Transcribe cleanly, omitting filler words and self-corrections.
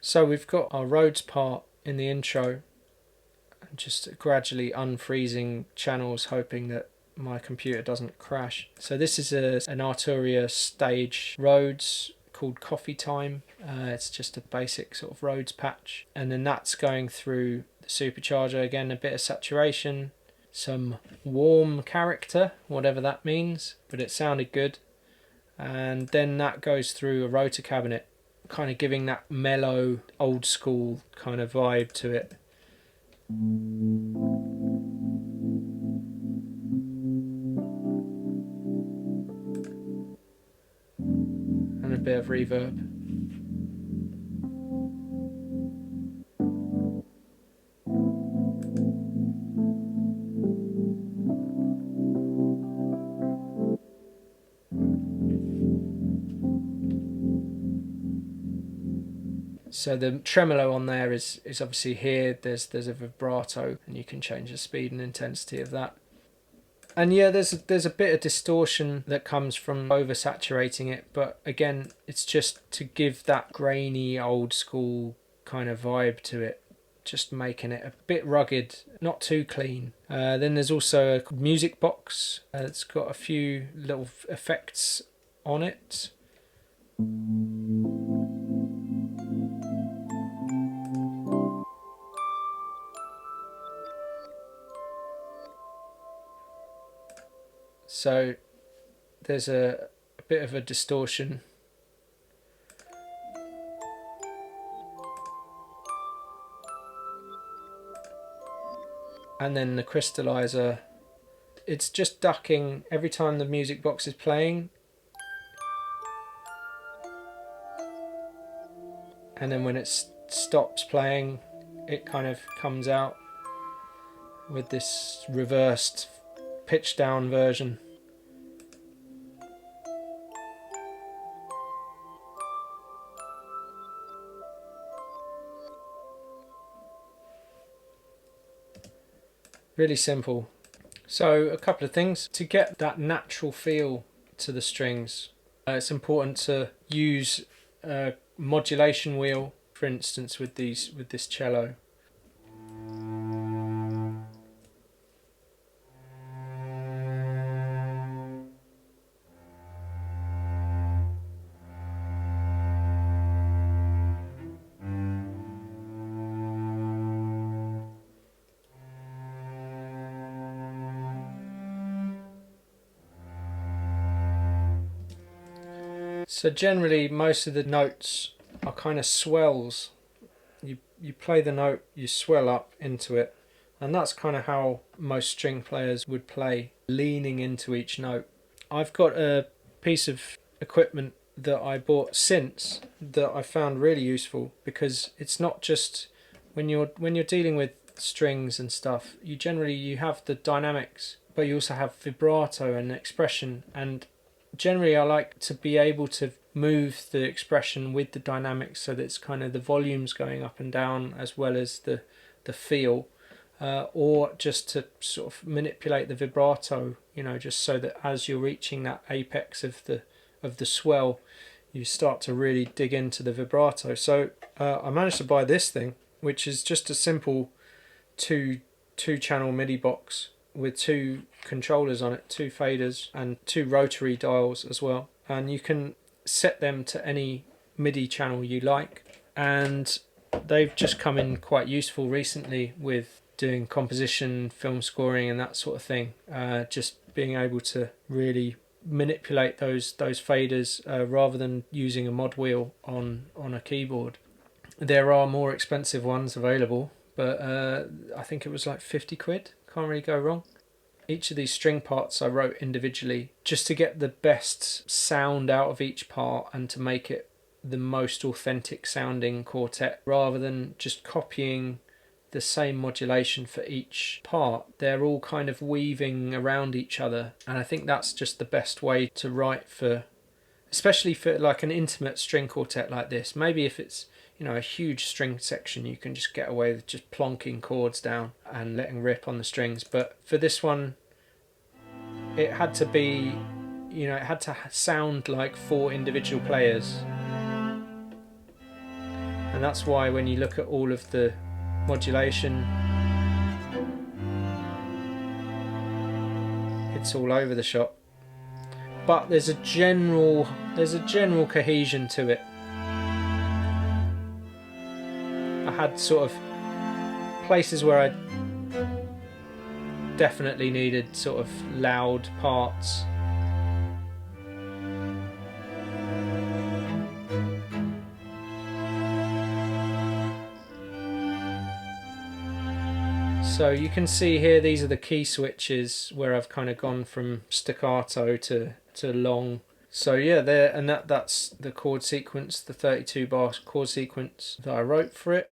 So we've got our Rhodes part in the intro, just gradually unfreezing channels, hoping that my computer doesn't crash. So this is an Arturia stage Rhodes called Coffee Time. It's just a basic sort of Rhodes patch, and then that's going through the supercharger again, a bit of saturation, some warm character, whatever that means, but it sounded good. And then that goes through a rotor cabinet, kind of giving that mellow old school kind of vibe to it. And a bit of reverb. So the tremolo on there is obviously here. There's a vibrato, and you can change the speed and intensity of that. And yeah, there's a bit of distortion that comes from oversaturating it, but again, it's just to give that grainy old school kind of vibe to it, just making it a bit rugged, not too clean. Then there's also a music box. It's got a few little effects on it. So there's a bit of a distortion. And then the crystallizer, it's just ducking every time the music box is playing. And then when it stops playing, it kind of comes out with this reversed pitch down version. Really simple. So a couple of things to get that natural feel to the strings. It's important to use a modulation wheel, for instance, with this cello. So generally most of the notes are kind of swells. You play the note, you swell up into it, and that's kind of how most string players would play, leaning into each note. I've got a piece of equipment that I bought since that I found really useful, because it's not just when you're dealing with strings and stuff, you have the dynamics, but you also have vibrato and expression, and generally I like to be able to move the expression with the dynamics, so that it's kind of the volumes going up and down as well as the feel, or just to sort of manipulate the vibrato, just so that as you're reaching that apex of the swell, you start to really dig into the vibrato. So I managed to buy this thing, which is just a simple two channel MIDI box with two controllers on it, two faders and two rotary dials as well, and you can set them to any MIDI channel you like. And they've just come in quite useful recently with doing composition, film scoring and that sort of thing, just being able to really manipulate those faders rather than using a mod wheel on a keyboard. There are more expensive ones available, but I think it was like 50 quid. Can't really go wrong. Each of these string parts I wrote individually, just to get the best sound out of each part and to make it the most authentic sounding quartet, rather than just copying the same modulation for each part. They're all kind of weaving around each other, and I think that's just the best way to write for, especially for like an intimate string quartet like this. Maybe if it's a huge string section, you can just get away with just plonking chords down and letting rip on the strings. But for this one, it had to be, it had to sound like 4 individual players. And that's why when you look at all of the modulation, it's all over the shop. But there's a general cohesion to it. I had sort of places where I definitely needed sort of loud parts. So you can see here, these are the key switches where I've kind of gone from staccato to long. So yeah, that's the chord sequence, the 32 bar chord sequence that I wrote for it.